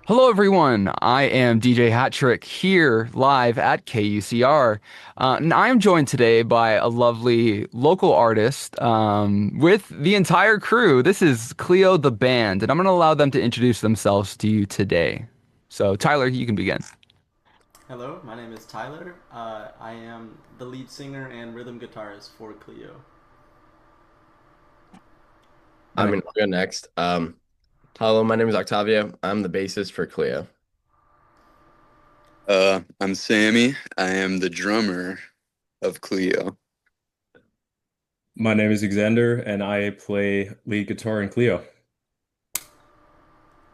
Hello, everyone. I am DJ Hattrick here live at KUCR. And I am joined today by a lovely local artist with the entire crew. This is Kleo the band, and I'm going to allow them to introduce themselves to you today. So, Tyler, you can begin. Hello, my name is Tyler. I am the lead singer and rhythm guitarist for Kleo. All right. I'll go next. Hello, my name is Octavio. I'm the bassist for Kleo. I'm Sammy. I am the drummer of Kleo. My name is Xander, and I play lead guitar in Kleo.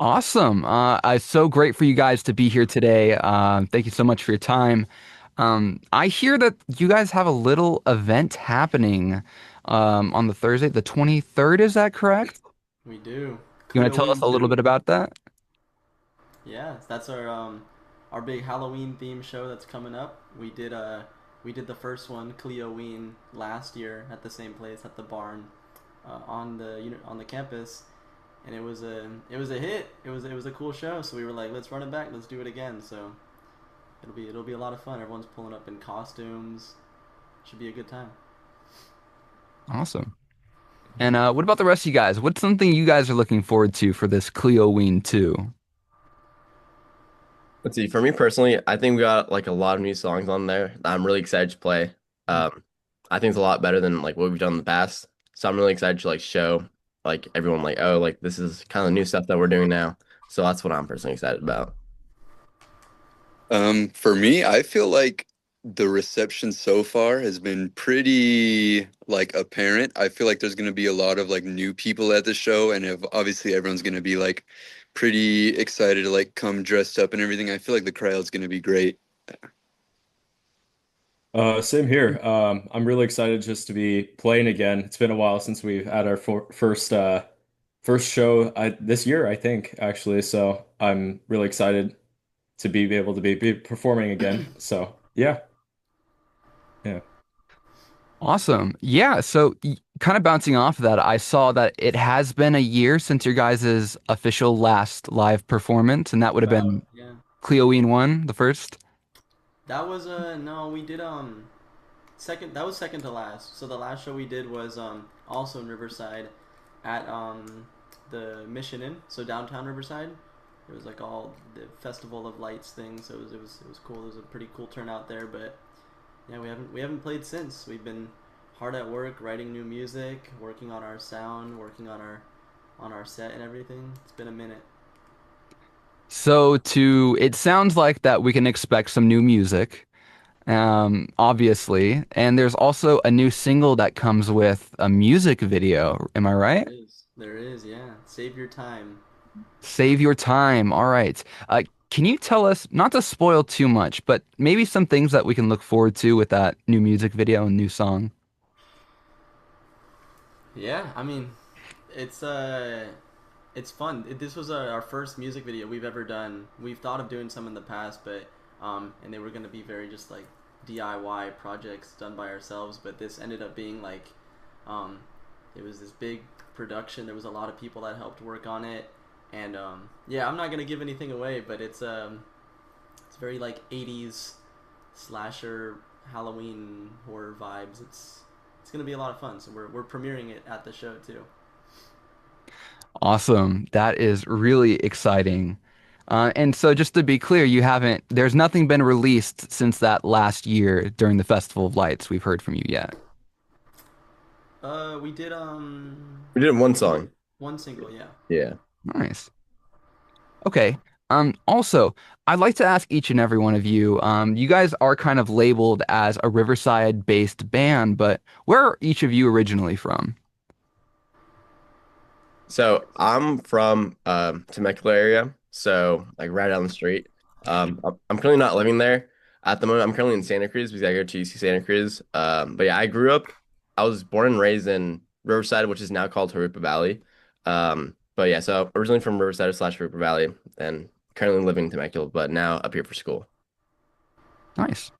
Awesome. It's so great for you guys to be here today. Thank you so much for your time. I hear that you guys have a little event happening on the Thursday, the 23rd. Is that correct? We do You want to tell us Kleoween a little bit II. about that? Yeah, that's our big Halloween theme show that's coming up. We did the first one Kleoween last year at the same place at the barn on the campus, and it was a hit. It was a cool show. So we were like, let's run it back. Let's do it again. So it'll be a lot of fun. Everyone's pulling up in costumes. Should be a good time. Awesome. And what about the rest of you guys? What's something you guys are looking forward to for this Kleoween 2? Let's see. For me personally, I think we got like a lot of new songs on there that I'm really excited to play. I think it's a lot better than like what we've done in the past. So I'm really excited to like show like everyone like, oh, like this is kind of new stuff that we're doing now. So that's what I'm personally excited about. For me, I feel like the reception so far has been pretty like apparent. I feel like there's going to be a lot of like new people at the show, and if obviously everyone's going to be like pretty excited to like come dressed up and everything. I feel like the crowd's going to be great. Same here. I'm really excited just to be playing again. It's been a while since we've had our first show this year, I think, actually. So I'm really excited to be able to be performing again. So yeah, yeah. Awesome. Yeah. So, kind of bouncing off of that, I saw that it has been a year since your guys' official last live performance, and that would have About been yeah. Kleoween 1, the first. That was no, we did second. That was second to last. So the last show we did was also in Riverside, at the Mission Inn, so downtown Riverside. It was like all the Festival of Lights thing, so it was cool. It was a pretty cool turnout there. But yeah, we haven't played since. We've been hard at work writing new music, working on our sound, working on our set and everything. It's been a minute. It sounds like that we can expect some new music, obviously. And there's also a new single that comes with a music video. Am I There right? is, there is, yeah. Save your time. Save your time. All right. Can you tell us, not to spoil too much, but maybe some things that we can look forward to with that new music video and new song? Yeah, I mean, it's it's fun. This was our first music video we've ever done. We've thought of doing some in the past, but and they were gonna be very just like DIY projects done by ourselves. But this ended up being like, um, it was this big production. There was a lot of people that helped work on it, and yeah, I'm not gonna give anything away, but it's very like '80s slasher Halloween horror vibes. It's gonna be a lot of fun. So we're premiering it at the show too. Awesome. That is really exciting. And so just to be clear, there's nothing been released since that last year during the Festival of Lights we've heard from you yet. We did We did one we did song. one single, yeah. Yeah. Nice. Okay. Also, I'd like to ask each and every one of you, you guys are kind of labeled as a Riverside-based band, but where are each of you originally from? So I'm from Temecula area, so like right down the street. I'm currently not living there at the moment. I'm currently in Santa Cruz because I go to UC Santa Cruz. But yeah, I was born and raised in Riverside, which is now called Harupa Valley. But yeah, so originally from Riverside slash Harupa Valley, and currently living in Temecula, but now up here for school. Nice.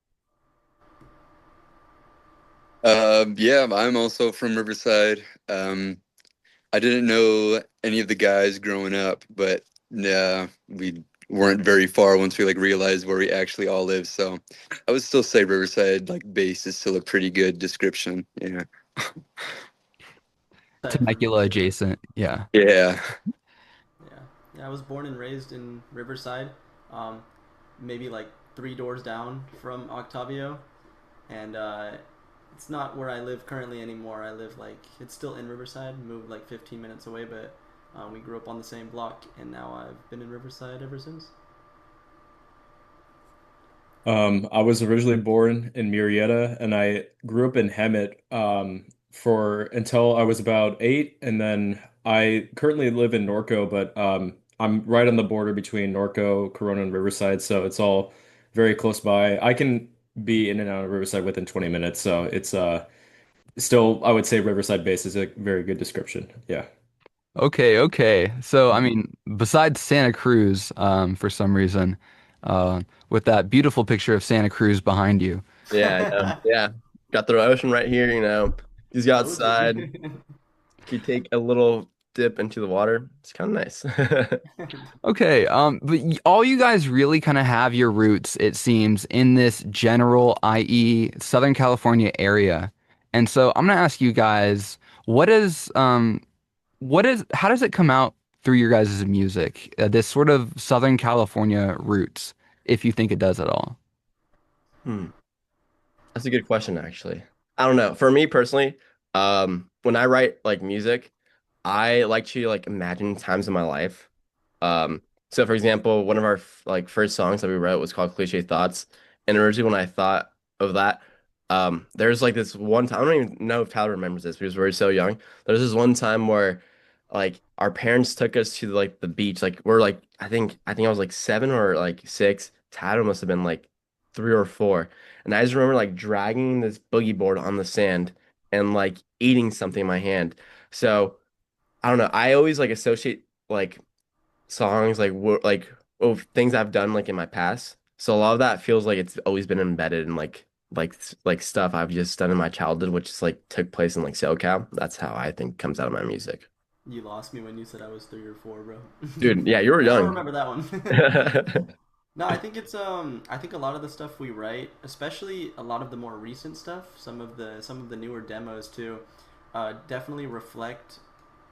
Yeah, I'm also from Riverside. I didn't know any of the guys growing up, but yeah, we weren't very far once we like realized where we actually all live. So I would still say Riverside like base is still a pretty good description. Yeah. Side for me Temecula too. adjacent. Yeah. Yeah. Yeah, yeah. I was born and raised in Riverside, um, maybe like 3 doors down from Octavio, and it's not where I live currently anymore. I live like it's still in Riverside, moved like 15 minutes away, but we grew up on the same block, and now I've been in Riverside ever since. I was originally born in Murrieta and I grew up in Hemet for until I was about 8, and then I currently live in Norco, but I'm right on the border between Norco, Corona, and Riverside, so it's all very close by. I can be in and out of Riverside within 20 minutes, so it's still I would say Riverside base is a very good description. Yeah. Okay, okay. So, I mean, besides Santa Cruz, for some reason, with that beautiful picture of Santa Cruz behind you. Yeah, I know. Yeah. Got the ocean right here, Just go Told outside. you. If you take a little dip into the water, it's kind of nice. Okay, but all you guys really kind of have your roots, it seems, in this general, i.e., Southern California area. And so I'm gonna ask you guys, what is, how does it come out through your guys' music? This sort of Southern California roots, if you think it does at all. Hmm. That's a good question, actually. I don't know. For me personally, when I write like music, I like to like imagine times in my life. So for example, one of our like first songs that we wrote was called Cliche Thoughts. And originally when I thought of that, there's like this one time, I don't even know if Tyler remembers this because we were so young. There's this one time where like our parents took us to like the beach. Like we're like I think I was like 7 or like 6. Tyler must have been like 3 or 4. And I just remember like dragging this boogie board on the sand and like eating something in my hand. So I don't know. I always like associate like songs things I've done like in my past. So a lot of that feels like it's always been embedded in like stuff I've just done in my childhood, which is like took place in like SoCal. That's how I think comes out of my music. You lost me when you said I was 3 or 4, bro. Dude, yeah, you were I don't young. remember that one. No, I think it's I think a lot of the stuff we write, especially a lot of the more recent stuff, some of the newer demos too, definitely reflect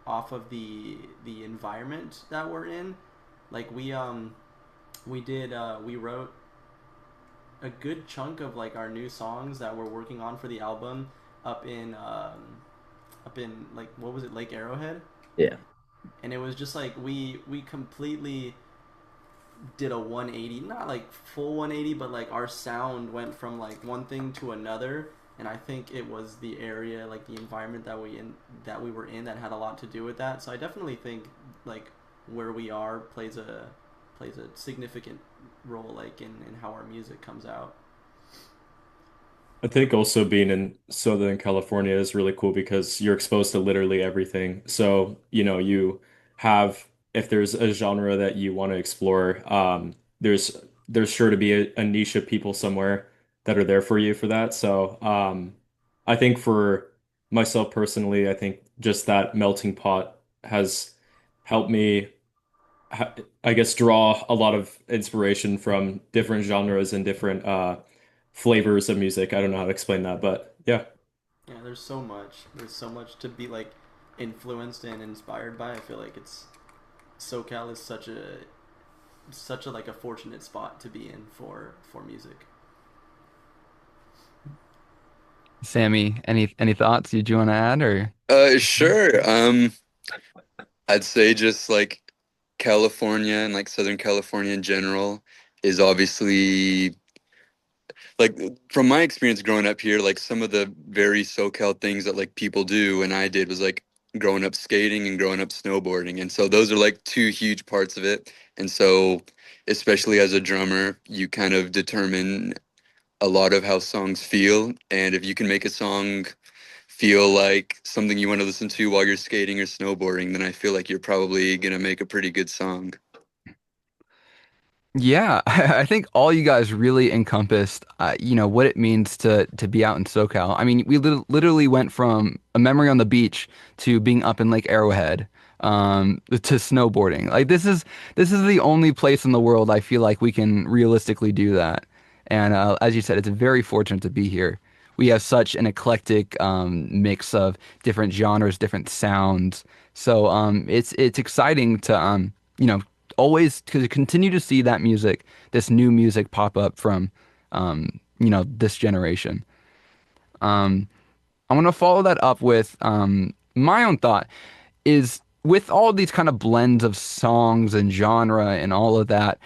off of the environment that we're in. Like we wrote a good chunk of like our new songs that we're working on for the album up in like what was it, Lake Arrowhead, Yeah. and it was just like we completely did a 180, not like full 180, but like our sound went from like one thing to another. And I think it was the area, like the environment that we were in, that had a lot to do with that. So I definitely think like where we are plays a significant role, like in how our music comes out. I think also being in Southern California is really cool because you're exposed to literally everything. So, you have, if there's a genre that you want to explore, there's sure to be a niche of people somewhere that are there for you for that. So, I think for myself personally, I think just that melting pot has helped me I guess draw a lot of inspiration from different genres and different flavors of music. I don't know how to explain that, but yeah. Yeah, there's so much to be like influenced and inspired by. I feel like it's SoCal is such a like a fortunate spot to be in for music. Sammy, any thoughts you want to add or? Sure. I'd say just like California and like Southern California in general is obviously like from my experience growing up here, like some of the very SoCal things that like people do and I did was like growing up skating and growing up snowboarding. And so those are like two huge parts of it. And so especially as a drummer, you kind of determine a lot of how songs feel. And if you can make a song feel like something you want to listen to while you're skating or snowboarding, then I feel like you're probably gonna make a pretty good song. Yeah, I think all you guys really encompassed, what it means to be out in SoCal. I mean, we literally went from a memory on the beach to being up in Lake Arrowhead. to snowboarding. Like this is the only place in the world I feel like we can realistically do that. And as you said, it's very fortunate to be here. We have such an eclectic mix of different genres, different sounds. So it's exciting to you know always to continue to see that music, this new music pop up from this generation. Um, I want to follow that up with my own thought is with all these kind of blends of songs and genre and all of that,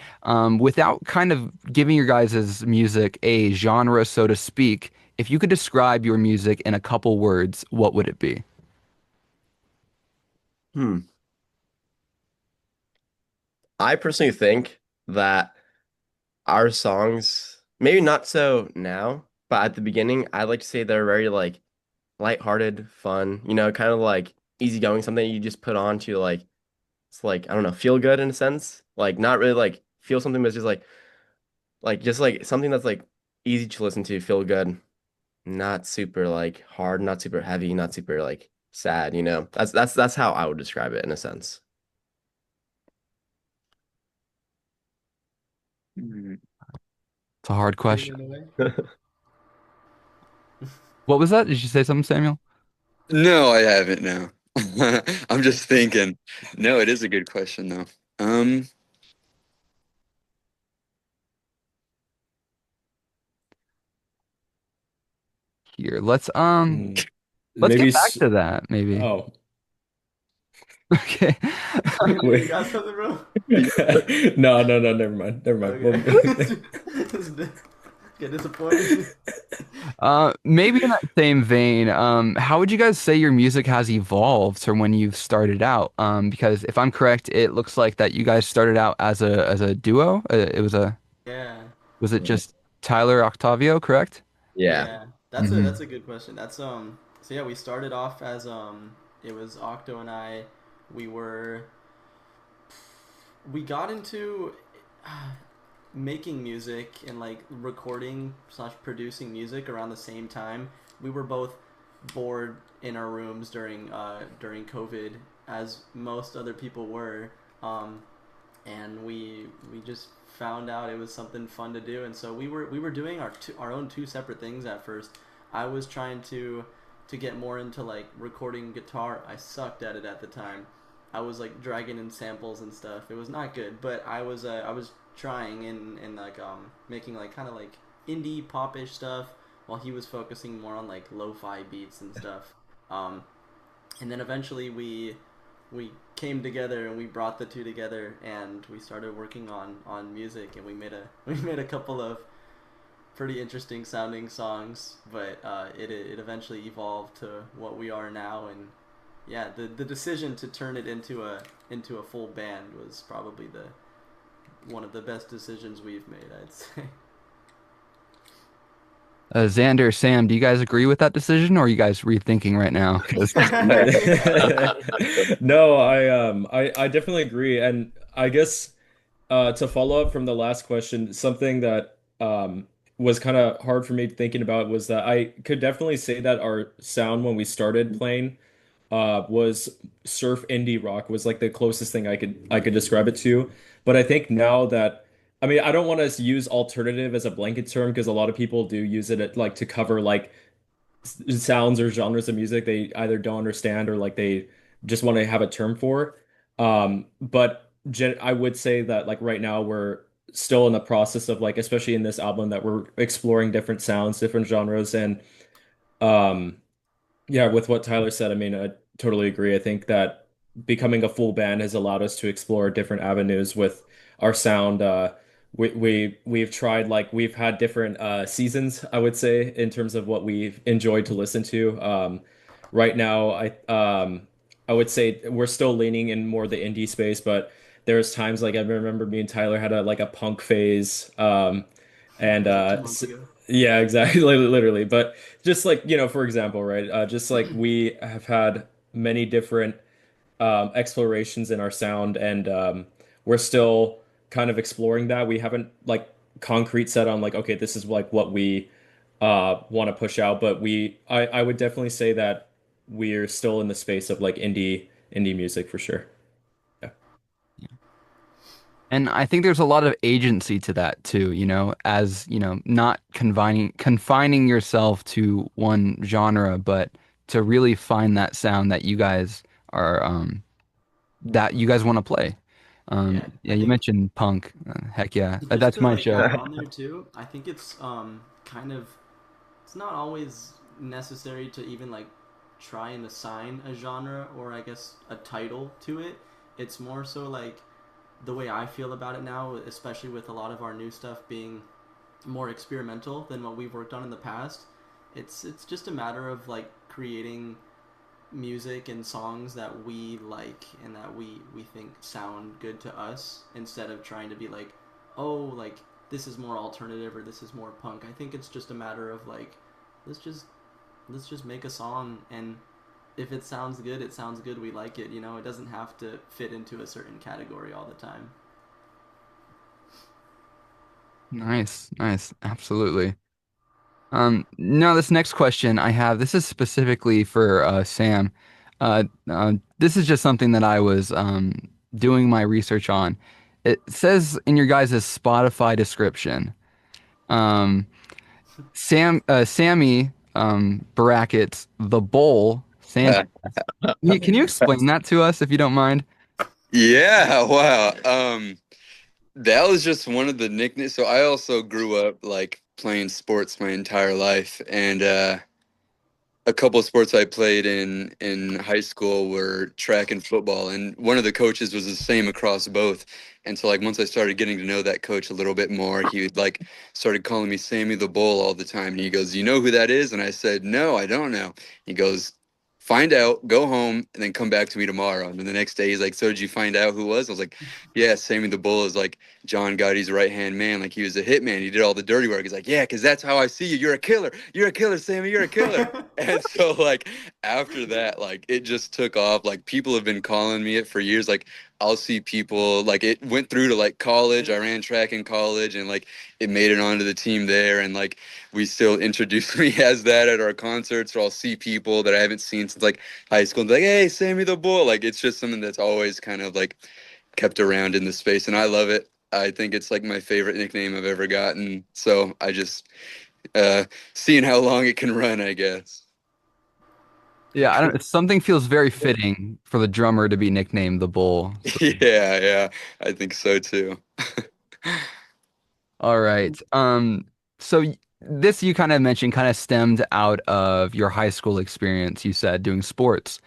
without kind of giving your guys' music a genre, so to speak, if you could describe your music in a couple words, what would it be? Hmm. I personally think that our songs, maybe not so now, but at the beginning, I like to say they're very like lighthearted, fun, kind of like easygoing, something you just put on to like it's like I don't know, feel good in a sense. Like not really like feel something, but it's just like something that's like easy to listen to, feel good, not super like hard, not super heavy, not super like sad. That's how I would describe it in a sense. Mhm. It's a hard question. Giving it away. What was that? Did you say something, Samuel? No, I haven't, no. I'm just thinking. No, it is a good question though. Um, Here, let's Hmm. let's Maybe get back to that, maybe. oh Okay. You wait. got something, bro? No, no, no, never mind. Never mind. Okay. Get disappointed. Maybe in that same vein, how would you guys say your music has evolved from when you started out? Because if I'm correct, it looks like that you guys started out as a duo. It Yeah. was it just Tyler Octavio, correct? Yeah. Yeah, Hmm. that's a good question. So yeah, we started off as it was Octo and I. We were we got into making music and like recording slash producing music around the same time. We were both bored in our rooms during COVID, as most other people were, um, and we just found out it was something fun to do, and so we were doing our own two separate things at first. I was trying to get more into like recording guitar. I sucked at it at the time. I was like dragging in samples and stuff. It was not good, but I was trying and like making like kind of like indie popish stuff while he was focusing more on like lo-fi beats and stuff. Um, and then eventually we came together and we brought the two together and we started working on music and we made a we made a couple of pretty interesting sounding songs, but it eventually evolved to what we are now. And yeah, the decision to turn it into a full band was probably the one of the best decisions we've made, I'd say. Xander, Sam, do you guys agree with that decision, or are you guys rethinking right now? 'Cause No, I definitely agree. And I guess to follow up from the last question, something that was kind of hard for me thinking about was that I could definitely say that our sound when we started playing was surf indie rock was like the closest thing I could describe it to. But I think now that I mean I don't want to use alternative as a blanket term because a lot of people do use it at, like to cover like sounds or genres of music they either don't understand or like they just want to have a term for. But I would say that like right now we're still in the process of like especially in this album that we're exploring different sounds, different genres, and um yeah, with what Tyler said, I mean, I totally agree. I think that becoming a full band has allowed us to explore different avenues with our sound. We've tried like we've had different seasons, I would say, in terms of what we've enjoyed to listen to. Right now, I would say we're still leaning in more the indie space, but there's times like I remember me and Tyler had a punk phase. And Like 2 months ago. yeah, exactly, literally. But just like, for example, right? Just like we have had many different explorations in our sound, and we're still kind of exploring that. We haven't like concrete set on like, okay, this is like what we want to push out, but I would definitely say that we're still in the space of like indie music for sure. Yeah. And I think there's a lot of agency to that too, as, not confining yourself to one genre, but to really find that sound are that you guys want to play. Yeah, Yeah, I you think mentioned punk. Heck yeah. just That's to my like show. add on there too, I think it's kind of it's not always necessary to even like try and assign a genre or I guess a title to it. It's more so like the way I feel about it now, especially with a lot of our new stuff being more experimental than what we've worked on in the past. It's just a matter of like creating music and songs that we like and that we think sound good to us instead of trying to be like, oh, like this is more alternative or this is more punk. I think it's just a matter of like, let's just let's just make a song, and if it sounds good, it sounds good. We like it. It doesn't have to fit into a certain category all the time. Nice, nice. Absolutely. Now this next question I have, this is specifically for Sam. This is just something that I was doing my research on. It says in your guys' Spotify description, um, Sammy brackets the bowl Sanchez. Can you explain that to us if you don't mind? Yeah, wow. That was just one of the nicknames. So I also grew up like playing sports my entire life, and a couple of sports I played in high school were track and football, and one of the coaches was the same across both. And so like once I started getting to know that coach a little bit more, he would like started calling me Sammy the Bull all the time. And he goes, "You know who that is?" And I said, "No, I don't know." He goes, "Find out, go home, and then come back to me tomorrow." And then the next day he's like, "So did you find out who it was?" I was like, "Yeah, Sammy the Bull is like John Gotti's right hand man. Like he was a hitman. He did all the dirty work." He's like, "Yeah, because that's how I see you. You're a killer. You're a killer, Sammy. You're a killer." And so like after that, like it just took off. Like people have been calling me it for years. Like I'll see people like it went through to like college. I ran track in college and like it made it onto the team there. And like we still introduce me as that at our concerts, or I'll see people that I haven't seen since like high school and be like, "Hey, Sammy the Bull." Like it's just something that's always kind of like kept around in the space. And I love it. I think it's like my favorite nickname I've ever gotten. So I just uh seeing how long it can run, I guess. Yeah, I don't. Something feels very fitting for the drummer to be nicknamed the Bull. So, Yeah, yeah, I think so too. all right. This you kind of mentioned kind of stemmed out of your high school experience. You said doing sports.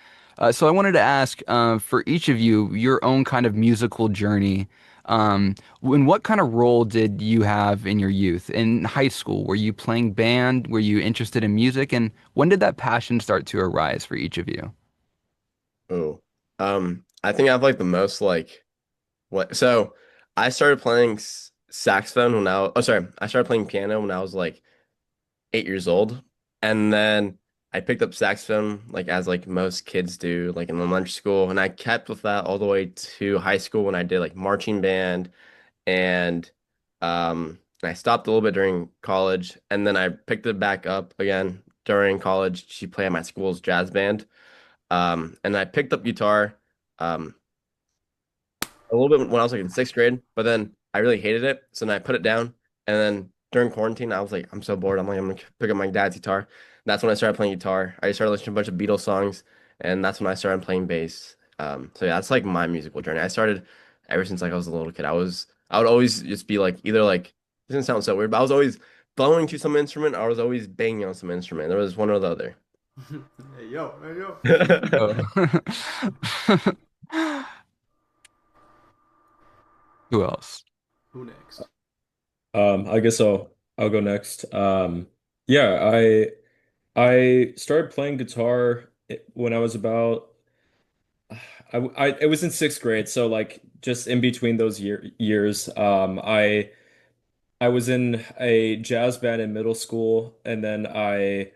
So I wanted to ask for each of you your own kind of musical journey. What kind of role did you have in your youth in high school? Were you playing band? Were you interested in music? And when did that passion start to arise for each of you? Oh, I think I have like the most like what? So I started playing saxophone when oh sorry, I started playing piano when I was like 8 years old, and then I picked up saxophone like as like most kids do, like in elementary school, and I kept with that all the way to high school when I did like marching band, and I stopped a little bit during college, and then I picked it back up again during college to play at my school's jazz band. And I picked up guitar um, a little bit when I was like in sixth grade, but then I really hated it. So then I put it down. And then during quarantine, I was like, I'm so bored. I'm gonna pick up my dad's guitar. And that's when I started playing guitar. I started listening to a bunch of Beatles songs, and that's when I started playing bass. So yeah, that's like my musical journey. I started ever since like I was a little kid. I would always just be like either like this doesn't sound so weird, but I was always blowing to some instrument. I was always banging on some instrument. There was one or the other. Hey yo, hey yo. Oh. Who else? Who next? I guess I'll go next. Yeah, I started playing guitar when I was about it was in sixth grade, so like just in between those years. I was in a jazz band in middle school, and then I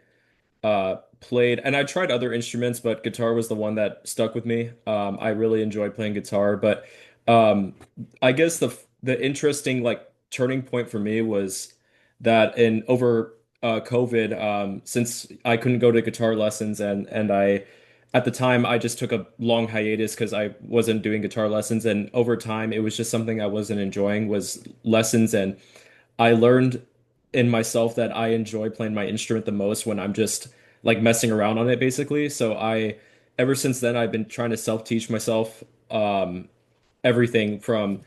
played, and I tried other instruments, but guitar was the one that stuck with me. I really enjoyed playing guitar, but um, I guess the interesting like turning point for me was that in over COVID, since I couldn't go to guitar lessons and I at the time I just took a long hiatus because I wasn't doing guitar lessons, and over time it was just something I wasn't enjoying was lessons. And I learned in myself that I enjoy playing my instrument the most when I'm just like messing around on it, basically. So ever since then, I've been trying to self-teach myself everything from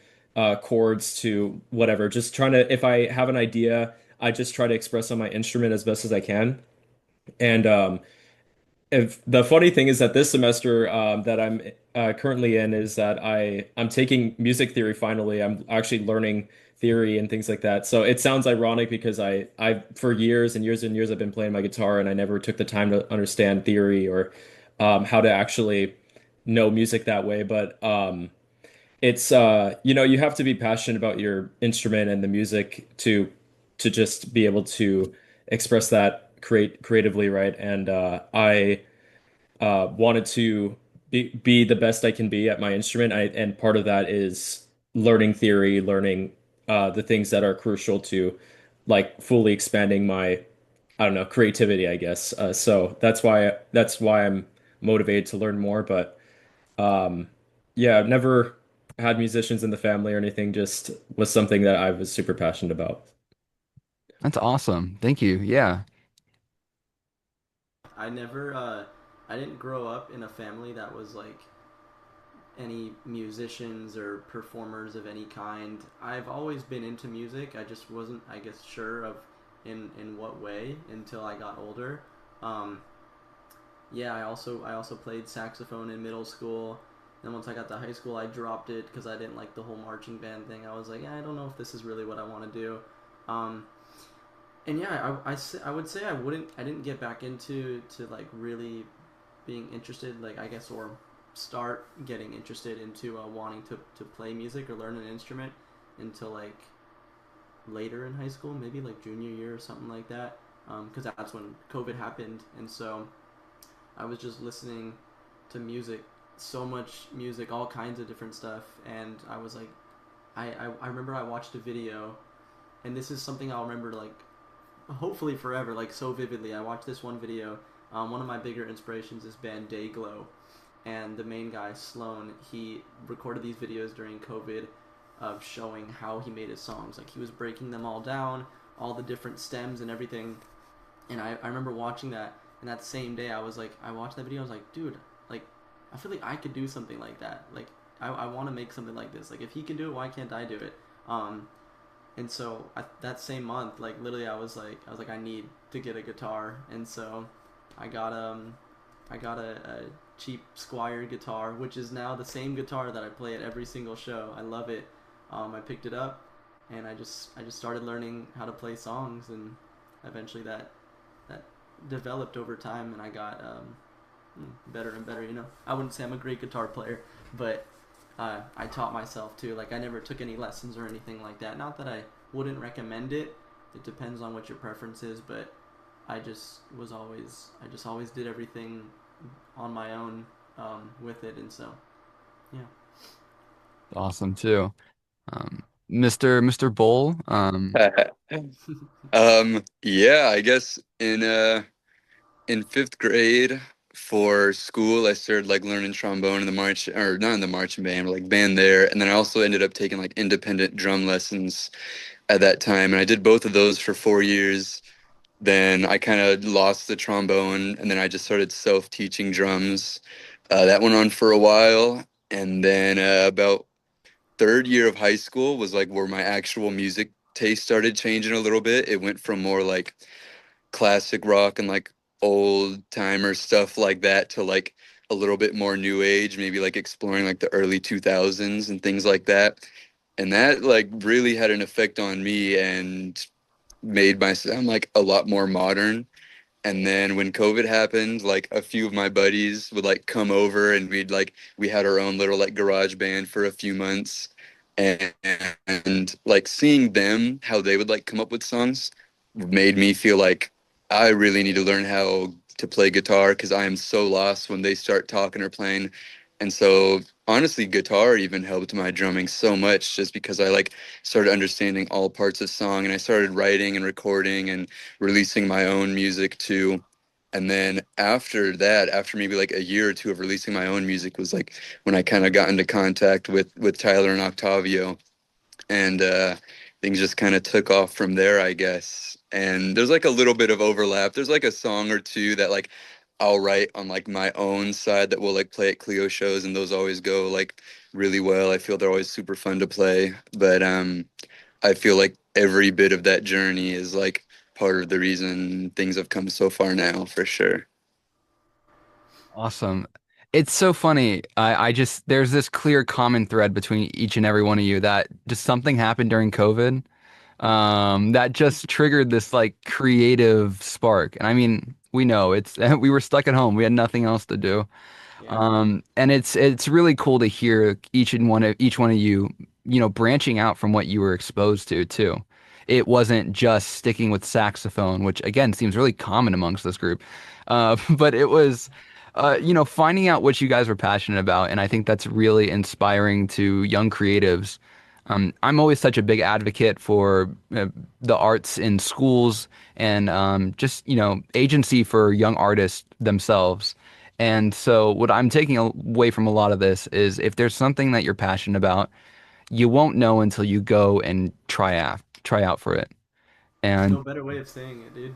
chords to whatever. Just trying to, if I have an idea, I just try to express on my instrument as best as I can. And if the funny thing is that this semester that I'm currently in is that I'm taking music theory finally. I'm actually learning theory and things like that. So it sounds ironic because I for years and years and years I've been playing my guitar and I never took the time to understand theory or how to actually know music that way. But it's you know, you have to be passionate about your instrument and the music to just be able to express that creatively, right? And I wanted to be the best I can be at my instrument. And part of that is learning theory, learning the things that are crucial to like fully expanding my, I don't know, creativity, I guess. So that's why I'm motivated to learn more. But um, yeah, I've never had musicians in the family or anything, just was something that I was super passionate about. That's awesome. Thank you. Yeah. I never, I didn't grow up in a family that was like any musicians or performers of any kind. I've always been into music. I just wasn't, I guess, sure of in what way until I got older. Um, yeah, I also played saxophone in middle school. Then once I got to high school, I dropped it because I didn't like the whole marching band thing. I was like, yeah, I don't know if this is really what I want to do. Um, and yeah, I would say I didn't get back into to like really being interested, like I guess, or start getting interested into wanting to play music or learn an instrument until like later in high school, maybe like junior year or something like that. Because that's when COVID happened, and so I was just listening to music, so much music, all kinds of different stuff, and I was like, I remember I watched a video, and this is something I'll remember like hopefully forever, like so vividly. I watched this one video. One of my bigger inspirations is band Dayglow, and the main guy Sloan. He recorded these videos during COVID of showing how he made his songs. Like he was breaking them all down, all the different stems and everything. And I remember watching that, and that same day I was like, I watched that video. I was like, dude, like I feel like I could do something like that. Like I want to make something like this. Like if he can do it, why can't I do it? And so that same month, like literally, I was like, I need to get a guitar, and so I got a cheap Squire guitar, which is now the same guitar that I play at every single show. I love it. I picked it up, and I just started learning how to play songs, and eventually that developed over time, and I got better and better. You know, I wouldn't say I'm a great guitar player, but I taught myself too. Like I never took any lessons or anything like that. Not that I wouldn't recommend it. It depends on what your preference is, but I just always did everything on my own with it, and so yeah. Awesome too. Mr. Bull, Yeah, I guess in fifth grade for school, I started like learning trombone in the march, or not in the marching band, but like band there. And then I also ended up taking like independent drum lessons at that time. And I did both of those for 4 years. Then I kind of lost the trombone, and then I just started self-teaching drums. That went on for a while. And then about third year of high school was like where my actual music taste started changing a little bit. It went from more like classic rock and like old timer stuff like that to like a little bit more new age, maybe like exploring like the early 2000s and things like that. And that like really had an effect on me and made my sound like a lot more modern. And then when COVID happened, like a few of my buddies would like come over and we had our own little like garage band for a few months. And like seeing them, how they would like come up with songs made me feel like I really need to learn how to play guitar because I am so lost when they start talking or playing. And so honestly, guitar even helped my drumming so much just because I like started understanding all parts of song and I started writing and recording and releasing my own music too. And then after that, after maybe like a year or two of releasing my own music, was like when I kind of got into contact with Tyler and Octavio, and things just kind of took off from there, I guess. And there's like a little bit of overlap. There's like a song or two that like I'll write on like my own side that we'll like play at Kleo shows, and those always go like really well. I feel they're always super fun to play. But I feel like every bit of that journey is like part of the reason things have come so far now, for sure. Awesome. It's so funny. I just there's this clear common thread between each and every one of you that just something happened during COVID, that just triggered this like creative spark. And I mean, we know it's we were stuck at home. We had nothing else to do. Yeah. And it's really cool to hear each one of you, branching out from what you were exposed to too. It wasn't just sticking with saxophone, which again seems really common amongst this group. But it was, finding out what you guys were passionate about, and I think that's really inspiring to young creatives. I'm always such a big advocate for the arts in schools and just agency for young artists themselves. And so, what I'm taking away from a lot of this is if there's something that you're passionate about, you won't know until you go and try out for it. There's And no better way of saying it, dude.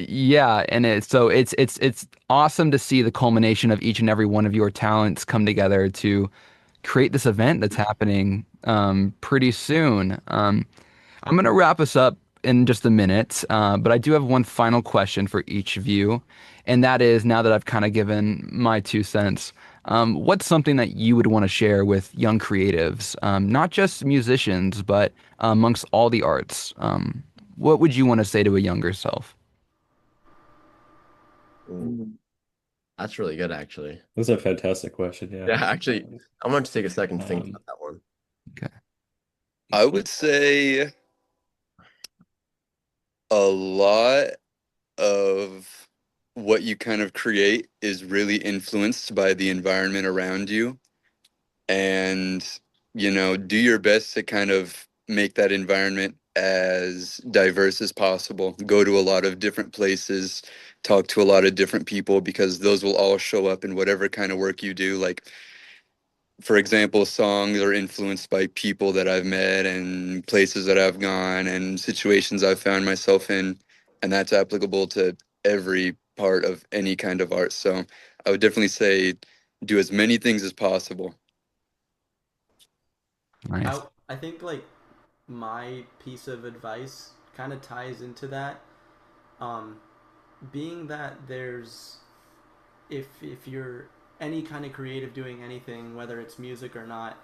yeah, and it's awesome to see the culmination of each and every one of your talents come together to create this event that's happening pretty soon. I'm going to wrap us up in just a minute, but I do have one final question for each of you. And that is, now that I've kind of given my 2 cents, what's something that you would want to share with young creatives, not just musicians, but amongst all the arts? What would you want to say to a younger self? Ooh, that's really good, actually. That's a fantastic question. Yeah. Yeah, actually, I want to take a second to think Um, about that one. Okay. I would say a lot of what you kind of create is really influenced by the environment around you. And, do your best to kind of make that environment as diverse as possible. Go to a lot of different places, talk to a lot of different people, because those will all show up in whatever kind of work you do. Like, for example, songs are influenced by people that I've met and places that I've gone and situations I've found myself in, and that's applicable to every part of any kind of art. So I would definitely say do as many things as possible. Nice. I think like my piece of advice kind of ties into that. Um, being that there's if you're any kind of creative doing anything, whether it's music or not,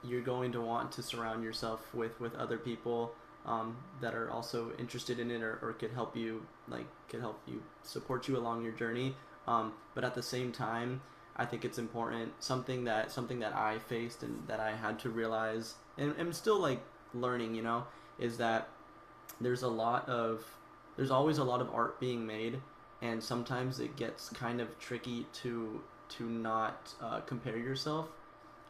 you're going to want to surround yourself with other people that are also interested in it or could help you support you along your journey. But at the same time, I think it's important something that I faced and that I had to realize and I'm still like learning. Is that there's a lot of there's always a lot of art being made, and sometimes it gets kind of tricky to not compare yourself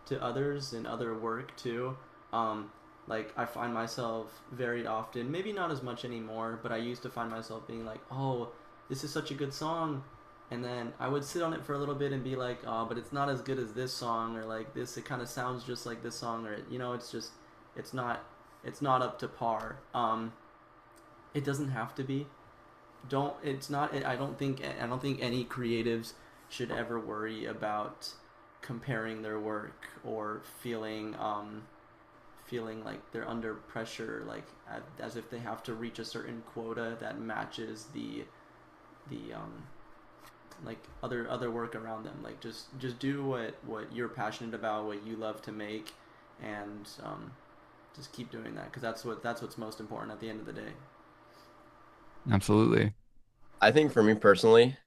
to others and other work too. Um, like I find myself very often, maybe not as much anymore, but I used to find myself being like, "Oh, this is such a good song," and then I would sit on it for a little bit and be like, "Oh, but it's not as good as this song," or like this, it kind of sounds just like this song, or it's just, it's not, it's not up to par. It doesn't have to be. Don't. It's not. I don't think any creatives should ever worry about comparing their work or feeling like they're under pressure, like as if they have to reach a certain quota that matches the like other work around them. Like just do what you're passionate about, what you love to make, and just keep doing that because that's what's most important at the end of the day. Absolutely. I think for me personally,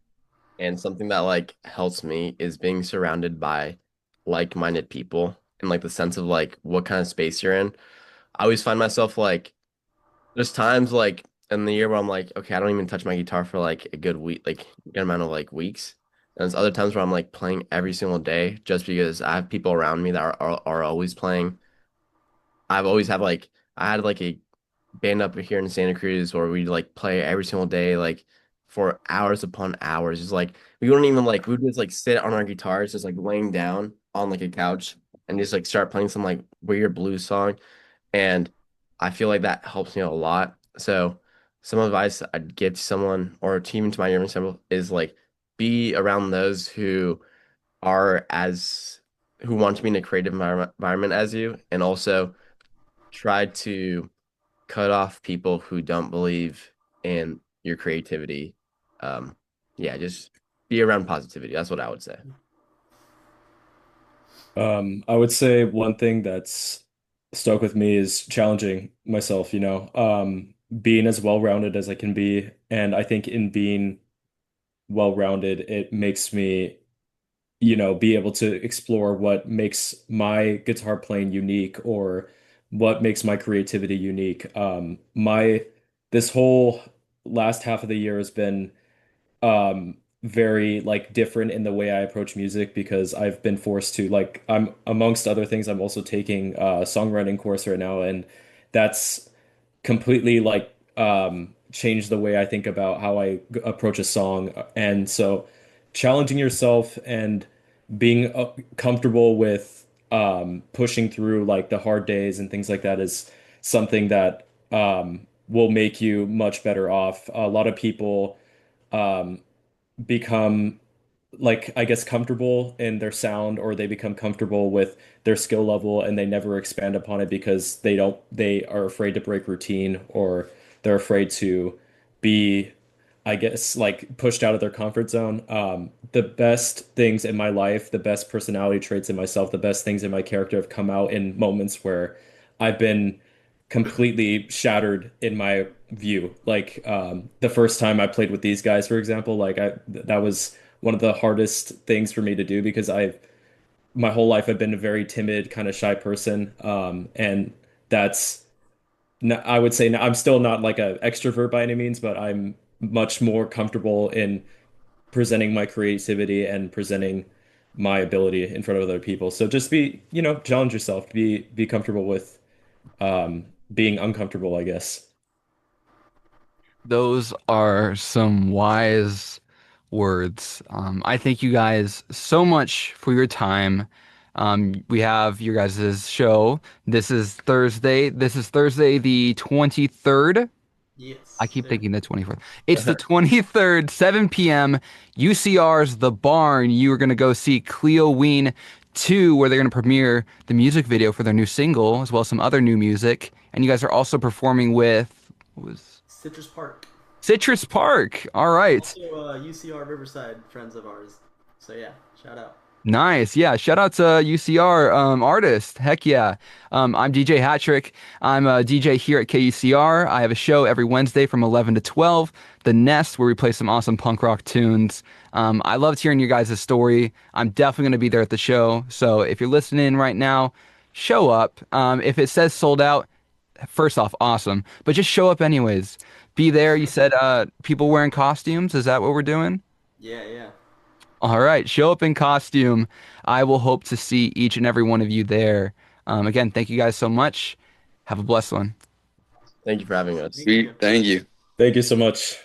and something that like helps me is being surrounded by like-minded people and like the sense of like what kind of space you're in. I always find myself like there's times like in the year where I'm like, okay, I don't even touch my guitar for like a good week, like a good amount of like weeks. And there's other times where I'm like playing every single day just because I have people around me that are always playing. I've always had like I had like a band up here in Santa Cruz where we like play every single day, like for hours upon hours. It's like we wouldn't even like we would just like sit on our guitars, just like laying down on like a couch and just like start playing some like weird blues song. And I feel like that helps me a lot. So some advice I'd give to someone or to even to my younger self is like be around those who are as who want to be in a creative environment as you, and also try to cut off people who don't believe in your creativity. Um, yeah, just be around positivity. That's what I would say. I would say one thing that's stuck with me is challenging myself, being as well-rounded as I can be. And I think in being well-rounded, it makes me, be able to explore what makes my guitar playing unique or what makes my creativity unique. This whole last half of the year has been very like different in the way I approach music because I've been forced to like I'm amongst other things I'm also taking a songwriting course right now, and that's completely like changed the way I think about how I approach a song. And so challenging yourself and being comfortable with pushing through like the hard days and things like that is something that will make you much better off. A lot of people um, become like I guess comfortable in their sound, or they become comfortable with their skill level and they never expand upon it because they are afraid to break routine, or they're afraid to be, I guess, like pushed out of their comfort zone. The best things in my life, the best personality traits in myself, the best things in my character have come out in moments where I've been completely shattered in my view. Like the first time I played with these guys, for example, that was one of the hardest things for me to do because I've my whole life I've been a very timid, kind of shy person. And that's I would say I'm still not like an extrovert by any means, but I'm much more comfortable in presenting my creativity and presenting my ability in front of other people. So just be, challenge yourself, be comfortable with being uncomfortable, I guess. Those are some wise words. I thank you guys so much for your time. We have your guys' show. This is Thursday. This is Thursday the 23rd. I Yes, keep sir. thinking the 24th. It's the 23rd, 7 p.m. UCR's The Barn. You are going to go see Kleoween II, where they're going to premiere the music video for their new single, as well as some other new music. And you guys are also performing with, what was Citrus Park. Citrus Park. All right. Also, UCR Riverside, friends of ours. So yeah, shout out. Nice. Yeah. Shout out to UCR artist. Heck yeah. I'm DJ Hattrick. I'm a DJ here at KUCR. I have a show every Wednesday from 11 to 12, The Nest, where we play some awesome punk rock tunes. I loved hearing your guys' story. I'm definitely going to be there at the show. So if you're listening right now, show up. If it says sold out, first off, awesome. But just show up anyways. Be there. You said people wearing costumes. Is that what we're doing? Yeah, yeah. All right, show up in costume. I will hope to see each and every one of you there. Again, thank you guys so much. Have a blessed one. Thank you for having us. Thank you. Sweet. Thank you. Thank you so much.